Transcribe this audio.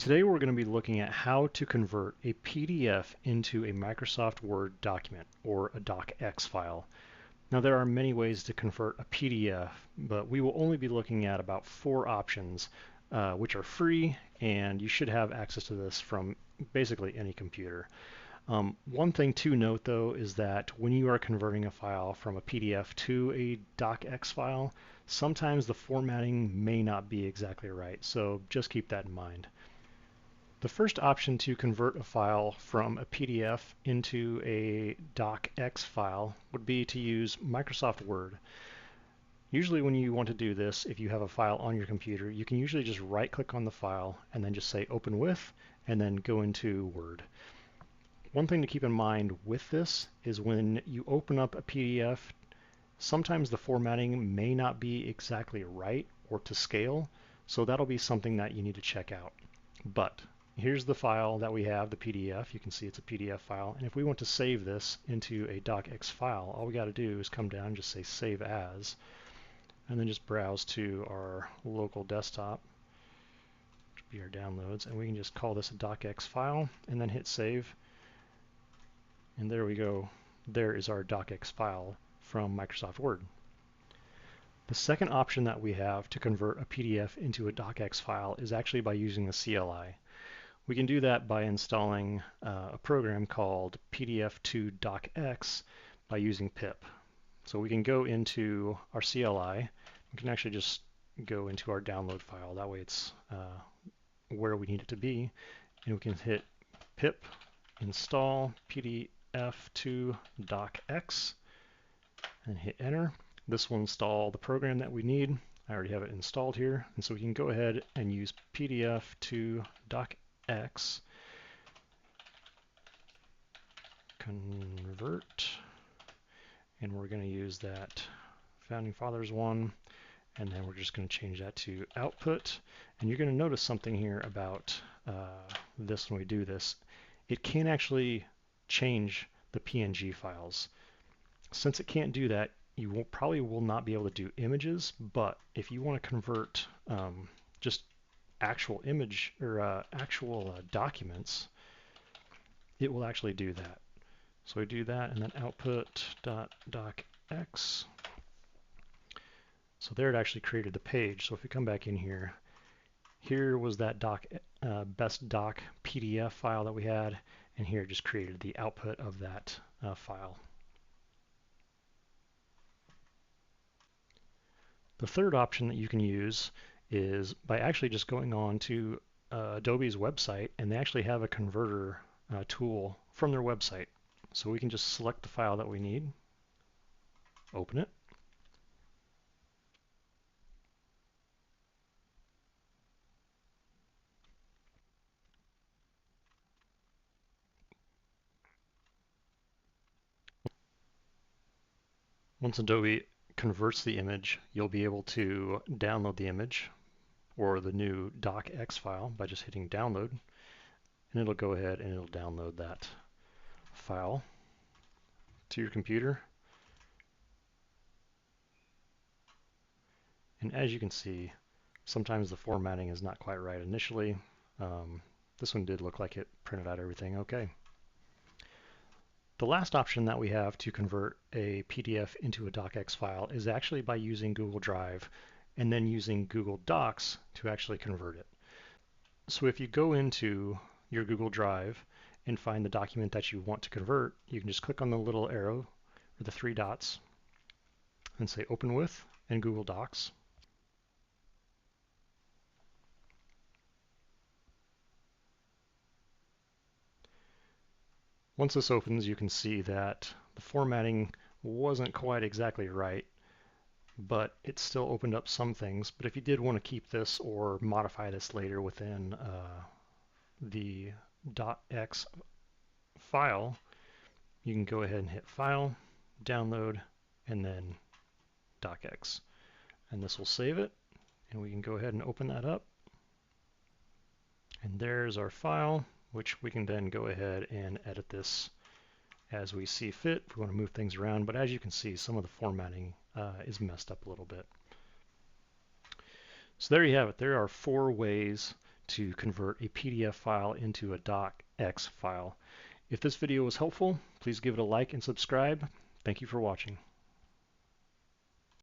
Today we're going to be looking at how to convert a PDF into a Microsoft Word document or a docx file. Now there are many ways to convert a PDF, but we will only be looking at about 4 options which are free, and you should have access to this from basically any computer. One thing to note though is that when you are converting a file from a PDF to a docx file, sometimes the formatting may not be exactly right, so just keep that in mind. The first option to convert a file from a PDF into a docx file would be to use Microsoft Word. Usually when you want to do this, if you have a file on your computer, you can usually just right-click on the file and then just say Open With, and then go into Word. One thing to keep in mind with this is when you open up a PDF, sometimes the formatting may not be exactly right or to scale, so that'll be something that you need to check out. But here's the file that we have, the PDF. You can see it's a PDF file. And if we want to save this into a docx file, all we got to do is come down and just say Save As, and then just browse to our local desktop, which would be our downloads, and we can just call this a docx file, and then hit Save. And there we go. There is our docx file from Microsoft Word. The second option that we have to convert a PDF into a docx file is actually by using the CLI. We can do that by installing a program called PDF2docx by using pip. So we can go into our CLI. We can actually just go into our download file. That way it's where we need it to be. And we can hit pip install PDF2docx and hit enter. This will install the program that we need. I already have it installed here. And so we can go ahead and use PDF2docx convert, and we're going to use that Founding Fathers one, and then we're just going to change that to output. And you're going to notice something here about this when we do this. It can actually change the PNG files. Since it can't do that, you probably will not be able to do images, but if you want to convert just actual image or actual documents, it will actually do that. So we do that, and then output.docx. So there it actually created the page. So if we come back in here, here was that best doc PDF file that we had, and here it just created the output of that file. The third option that you can use is by actually just going on to Adobe's website, and they actually have a converter tool from their website. So we can just select the file that we need, open it, once Adobe converts the image, you'll be able to download the image or the new docx file by just hitting download, and it'll go ahead and it'll download that file to your computer. And as you can see, sometimes the formatting is not quite right initially. This one did look like it printed out everything okay. The last option that we have to convert a PDF into a docx file is actually by using Google Drive and then using Google Docs to actually convert it. So if you go into your Google Drive and find the document that you want to convert, you can just click on the little arrow or the 3 dots and say Open With in Google Docs. Once this opens, you can see that the formatting wasn't quite exactly right, but it still opened up some things. But if you did want to keep this or modify this later within the docx file, you can go ahead and hit File, Download, and then docx. And this will save it, and we can go ahead and open that up. And there's our file, which we can then go ahead and edit this as we see fit if we want to move things around. But as you can see, some of the formatting is messed up a little bit. So there you have it. There are 4 ways to convert a PDF file into a docx file. If this video was helpful, please give it a like and subscribe. Thank you for watching.